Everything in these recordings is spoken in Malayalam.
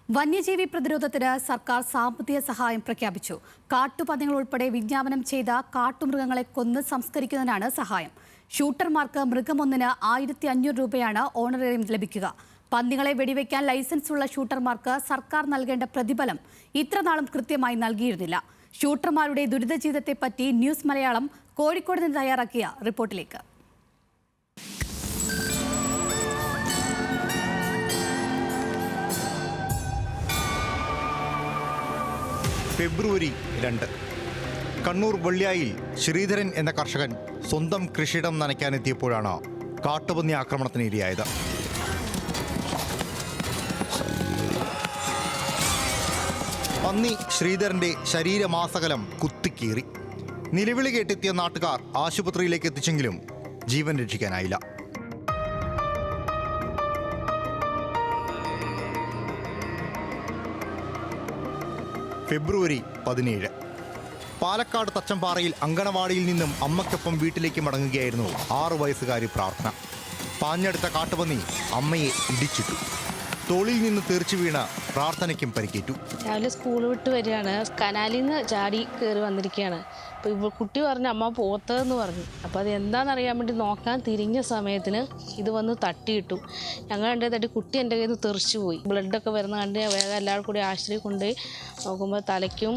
വന്യജീവി പ്രതിരോധത്തിന് സർക്കാർ സാമ്പത്തിക സഹായം പ്രഖ്യാപിച്ചു. കാട്ടുപന്നികൾ ഉൾപ്പെടെ വിജ്ഞാപനം ചെയ്ത കാട്ടുമൃഗങ്ങളെ കൊന്ന് സംസ്കരിക്കുന്നതിനാണ് സഹായം. ഷൂട്ടർമാർക്ക് മൃഗമൊന്നിന് 1500 രൂപയാണ് ഓണറേറിയം ലഭിക്കുക. പന്നികളെ വെടിവെക്കാൻ ലൈസൻസുള്ള ഷൂട്ടർമാർക്ക് സർക്കാർ നൽകേണ്ട പ്രതിഫലം ഇത്രനാളും കൃത്യമായി നൽകിയിരുന്നില്ല. ഷൂട്ടർമാരുടെ ദുരിത ജീവിതത്തെപ്പറ്റി ന്യൂസ് മലയാളം കോഴിക്കോട് നിന്ന് തയ്യാറാക്കിയ റിപ്പോർട്ടിലേക്ക്. ഫെബ്രുവരി 2 കണ്ണൂർ വെള്ളിയായിൽ ശ്രീധരൻ എന്ന കർഷകൻ സ്വന്തം കൃഷിയിടം നനയ്ക്കാനെത്തിയപ്പോഴാണ് കാട്ടുപന്നി ആക്രമണത്തിന് ഇരയായത്. പന്നി ശ്രീധരന്റെ ശരീരമാസകലം കുത്തിക്കീറി. നിലവിളി കേട്ടെത്തിയ നാട്ടുകാർ ആശുപത്രിയിലേക്ക് എത്തിച്ചെങ്കിലും ജീവൻ രക്ഷിക്കാനായില്ല. ഫെബ്രുവരി 17 പാലക്കാട് തച്ചമ്പാറയിൽ അങ്കണവാടിയിൽ നിന്നും അമ്മയ്ക്കൊപ്പം വീട്ടിലേക്ക് മടങ്ങുകയായിരുന്നു 6 വയസ്സുകാരി പ്രാർത്ഥന. പാഞ്ഞെടുത്ത കാട്ടുപന്നി അമ്മയെ ഇടിച്ചിട്ടു. തോളിൽ നിന്ന് തെറിച്ചു വീണ പ്രാർത്ഥനയ്ക്കും പരിക്കേറ്റു. രാവിലെ സ്കൂൾ വിട്ട് വരികയാണ്, കനാലിൽ നിന്ന് ചാടി കയറി വന്നിരിക്കുകയാണ്. അപ്പോൾ ഇപ്പോൾ കുട്ടി പറഞ്ഞു അമ്മ പോത്തതെന്ന് പറഞ്ഞു. അപ്പോൾ അത് എന്താണെന്നറിയാൻ വേണ്ടി നോക്കാൻ തിരിഞ്ഞ സമയത്തിന് ഇത് വന്ന് തട്ടിയിട്ടു. ഞങ്ങൾ എൻ്റെ തട്ടി കുട്ടി എൻ്റെ കയ്യിൽ നിന്ന് തെറിച്ചു പോയി. ബ്ലഡൊക്കെ വരുന്ന കണ്ട് വേഗം എല്ലാവരും കൂടി ആശുപത്രി കൊണ്ടുപോയി നോക്കുമ്പോൾ തലയ്ക്കും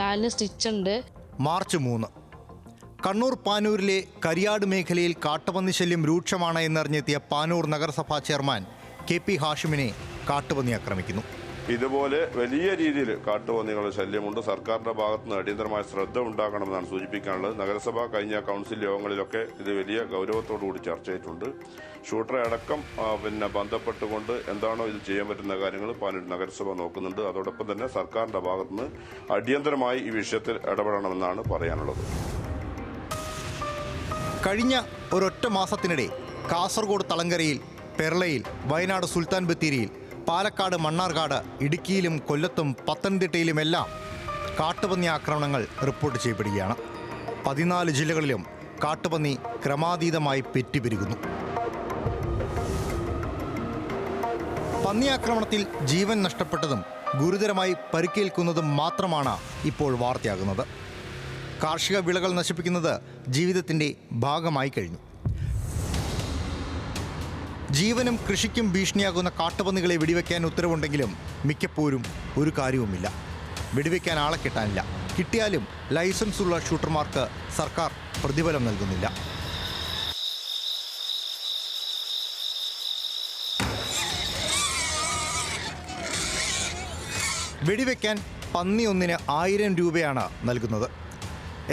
കാലിന് സ്റ്റിച്ചുണ്ട്. മാർച്ച് 3 കണ്ണൂർ പാനൂരിലെ കരിയാട് മേഖലയിൽ കാട്ടുപന്നി ശല്യം രൂക്ഷമാണ് എന്നറിഞ്ഞെത്തിയ പാനൂർ നഗരസഭാ ചെയർമാൻ KP ഹാഷിമിനെ കാട്ടുപന്നി ആക്രമിക്കുന്നു. ഇതുപോലെ വലിയ രീതിയിൽ കാട്ടുപന്നികളുടെ ശല്യമുണ്ട്. സർക്കാരിന്റെ ഭാഗത്ത് നിന്ന് അടിയന്തരമായ ശ്രദ്ധ ഉണ്ടാക്കണമെന്നാണ് സൂചിപ്പിക്കാനുള്ളത്. നഗരസഭ കഴിഞ്ഞ കൗൺസിൽ യോഗങ്ങളിലൊക്കെ ഇത് വലിയ ഗൗരവത്തോടുകൂടി ചർച്ച ചെയ്തിട്ടുണ്ട്. ഷൂട്ടറെ അടക്കം ബന്ധപ്പെട്ടുകൊണ്ട് എന്താണോ ഇത് ചെയ്യാൻ പറ്റുന്ന കാര്യങ്ങൾ പാനൂർ നഗരസഭ നോക്കുന്നുണ്ട്. അതോടൊപ്പം തന്നെ സർക്കാരിന്റെ ഭാഗത്ത് നിന്ന് അടിയന്തരമായി ഈ വിഷയത്തിൽ ഇടപെടണമെന്നാണ് പറയാനുള്ളത്. കഴിഞ്ഞ ഒരൊറ്റ മാസത്തിനിടെ കാസർഗോഡ് തളങ്കരയിൽ, പെർളയിൽ, വയനാട് സുൽത്താൻ ബത്തേരിയിൽ, പാലക്കാട് മണ്ണാർക്കാട്, ഇടുക്കിയിലും കൊല്ലത്തും പത്തനംതിട്ടയിലുമെല്ലാം കാട്ടുപന്നി ആക്രമണങ്ങൾ റിപ്പോർട്ട് ചെയ്യപ്പെടുകയാണ്. 14 ജില്ലകളിലും കാട്ടുപന്നി ക്രമാതീതമായി പെറ്റുപെരുകുന്നു. പന്നി ആക്രമണത്തിൽ ജീവൻ നഷ്ടപ്പെട്ടതും ഗുരുതരമായി പരിക്കേൽക്കുന്നതും മാത്രമാണ് ഇപ്പോൾ വാർത്തയാകുന്നത്. കാർഷിക വിളകൾ നശിപ്പിക്കുന്നത് ജീവിതത്തിൻ്റെ ഭാഗമായി കഴിഞ്ഞു. ജീവനും കൃഷിക്കും ഭീഷണിയാകുന്ന കാട്ടുപന്നികളെ വെടിവെക്കാൻ ഉത്തരവുണ്ടെങ്കിലും മിക്കപ്പോഴും ഒരു കാര്യവുമില്ല. വെടിവെക്കാൻ ആളെ കിട്ടാനില്ല. കിട്ടിയാലും ലൈസൻസുള്ള ഷൂട്ടർമാർക്ക് സർക്കാർ പ്രതിഫലം നൽകുന്നില്ല. വെടിവെക്കാൻ പന്നി ഒന്നിന് 1000 രൂപയാണ് നൽകുന്നത്.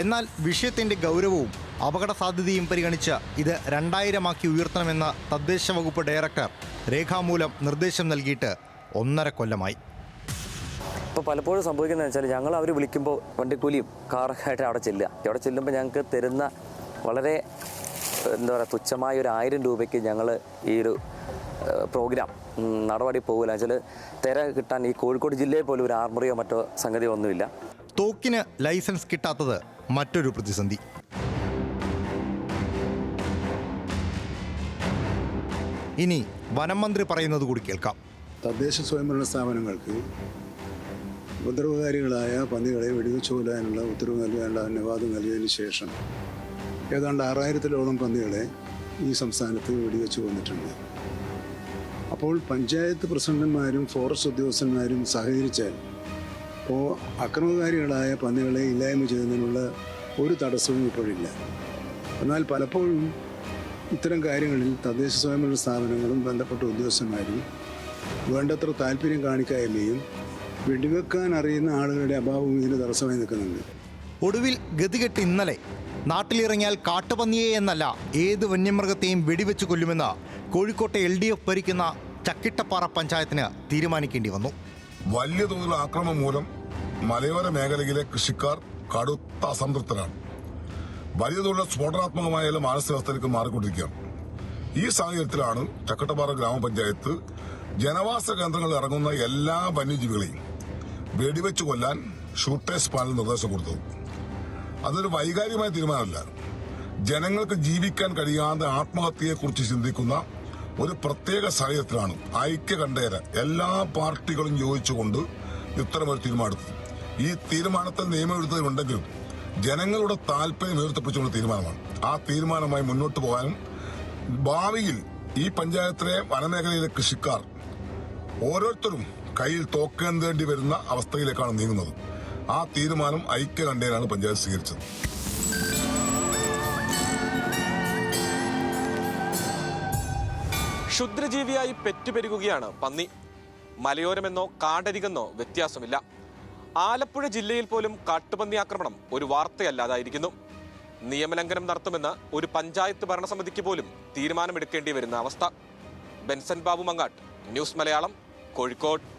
എന്നാൽ വിഷയത്തിൻ്റെ ഗൗരവവും അപകട സാധ്യതയും പരിഗണിച്ച് ഇത് 2000 ഉയർത്തണമെന്ന തദ്ദേശ വകുപ്പ് ഡയറക്ടർ രേഖാമൂലം നിർദ്ദേശം നൽകിയിട്ട് 1.5 കൊല്ലമായി. ഇപ്പോൾ പലപ്പോഴും സംഭവിക്കുന്നത് വെച്ചാൽ ഞങ്ങൾ അവർ വിളിക്കുമ്പോൾ വണ്ടിക്കൂലിയും കാറൊക്കെ അവിടെ ചെല്ലുമ്പോൾ ഞങ്ങൾക്ക് തരുന്ന വളരെ തുച്ഛമായ ഒരു 1000 രൂപയ്ക്ക് ഞങ്ങൾ ഈ ഒരു പ്രോഗ്രാം നടപടി പോകില്ല. വെച്ചാൽ തിര കിട്ടാൻ ഈ കോഴിക്കോട് ജില്ലയിൽ പോലും ഒരു ആർമറിയോ മറ്റോ സംഗതിയോ ഒന്നുമില്ല. തോക്കിന് ലൈസൻസ് കിട്ടാത്തത് മറ്റൊരു പ്രതിസന്ധി. ഇനി വനം മന്ത്രി പറയുന്നത് കൂടി കേൾക്കാം. തദ്ദേശ സ്വയംഭരണ സ്ഥാപനങ്ങൾക്ക് ഉപദ്രവകാരികളായ പന്നികളെ വെടിവെച്ചു കൊല്ലാനുള്ള ഉത്തരവ് നൽകാനുള്ള അനുവാദം നൽകിയതിന് ശേഷം ഏതാണ്ട് 6000-ഓളം പന്നികളെ ഈ സംസ്ഥാനത്ത് വെടിവെച്ച് കൊന്നിട്ടുണ്ട്. അപ്പോൾ പഞ്ചായത്ത് പ്രസിഡന്റുമാരും ഫോറസ്റ്റ് ഉദ്യോഗസ്ഥന്മാരും സഹകരിച്ചാൽ അക്രമകാരികളായ പന്നികളെ ഇല്ലായ്മ ചെയ്യുന്നതിനുള്ള ഒരു തടസ്സവും ഇപ്പോഴില്ല. എന്നാൽ പലപ്പോഴും ഇത്തരം കാര്യങ്ങളിൽ തദ്ദേശ സ്വയംഭരണ സ്ഥാപനങ്ങളും ബന്ധപ്പെട്ട ഉദ്യോഗസ്ഥന്മാരും വേണ്ടത്ര താല്പര്യം കാണിക്കായ്മയും വെടിവെക്കാൻ അറിയുന്ന ആളുകളുടെ അഭാവവും ഇതിന് തടസ്സമായി നിൽക്കുന്നുണ്ട്. ഒടുവിൽ ഗതികെട്ട് ഇന്നലെ നാട്ടിലിറങ്ങിയാൽ കാട്ടുപന്നിയെ എന്നല്ല ഏത് വന്യമൃഗത്തെയും വെടിവെച്ച് കൊല്ലുമെന്ന് കോഴിക്കോട്ടെ LDF ഭരിക്കുന്ന ചക്കിട്ടപ്പാറ പഞ്ചായത്തിന് തീരുമാനിക്കേണ്ടി വന്നു. വലിയ തോതിലുള്ള ആക്രമണം മൂലം മലയോര മേഖലയിലെ കൃഷിക്കാർ കടുത്ത അസംതൃപ്തരാണ്. വലിയ തോതിലുള്ള സ്ഫോടനാത്മകമായ മാനസികാവസ്ഥയിലേക്ക് മാറിക്കൊണ്ടിരിക്കുകയാണ്. ഈ സാഹചര്യത്തിലാണ് ചക്കിട്ടപ്പാറ ഗ്രാമപഞ്ചായത്ത് ജനവാസ കേന്ദ്രങ്ങളിൽ ഇറങ്ങുന്ന എല്ലാ വന്യജീവികളെയും വെടിവെച്ച് കൊല്ലാൻ ഷൂട്ടേഴ്സ് പാനൽ നിർദ്ദേശം കൊടുത്തത്. അതൊരു വൈകാരികമായ തീരുമാനമല്ല. ജനങ്ങൾക്ക് ജീവിക്കാൻ കഴിയാതെ ആത്മഹത്യയെക്കുറിച്ച് ചിന്തിക്കുന്ന ഒരു പ്രത്യേക സാഹചര്യത്തിലാണ് ഐക്യകണ്ഠേന എല്ലാ പാർട്ടികളും യോജിച്ചുകൊണ്ട് ഇത്തരമൊരു തീരുമാനമെടുത്തത്. ഈ തീരുമാനത്തിൽ നിയമവിരുദ്ധതയുണ്ടെങ്കിലും ജനങ്ങളുടെ താല്പര്യം ഉയർത്തിപ്പിച്ചുള്ള തീരുമാനമാണ്. ആ തീരുമാനമായി മുന്നോട്ട് പോകാനും ഭാവിയിൽ ഈ പഞ്ചായത്തിലെ വനമേഖലയിലെ കൃഷിക്കാർ ഓരോരുത്തരും കയ്യിൽ തോക്കേണ്ടി വരുന്ന അവസ്ഥയിലേക്കാണ് നീങ്ങുന്നത്. ആ തീരുമാനം ഐക്യകണ്ഠേനാണ് പഞ്ചായത്ത് സ്വീകരിച്ചത്. ക്ഷുദ്രജീവിയായി പെറ്റുപെരുകുകയാണ് പന്നി. മലയോരമെന്നോ കാടരികെന്നോ വ്യത്യാസമില്ല. ആലപ്പുഴ ജില്ലയിൽ പോലും കാട്ടുപന്നി ആക്രമണം ഒരു വാർത്തയല്ലാതായിരിക്കുന്നു. നിയമലംഘനം നടത്തുമെന്ന് ഒരു പഞ്ചായത്ത് ഭരണസമിതിക്ക് പോലും തീരുമാനമെടുക്കേണ്ടി വരുന്ന അവസ്ഥ. Benson Babu Mangattu, news Malayalam, Kozhikode.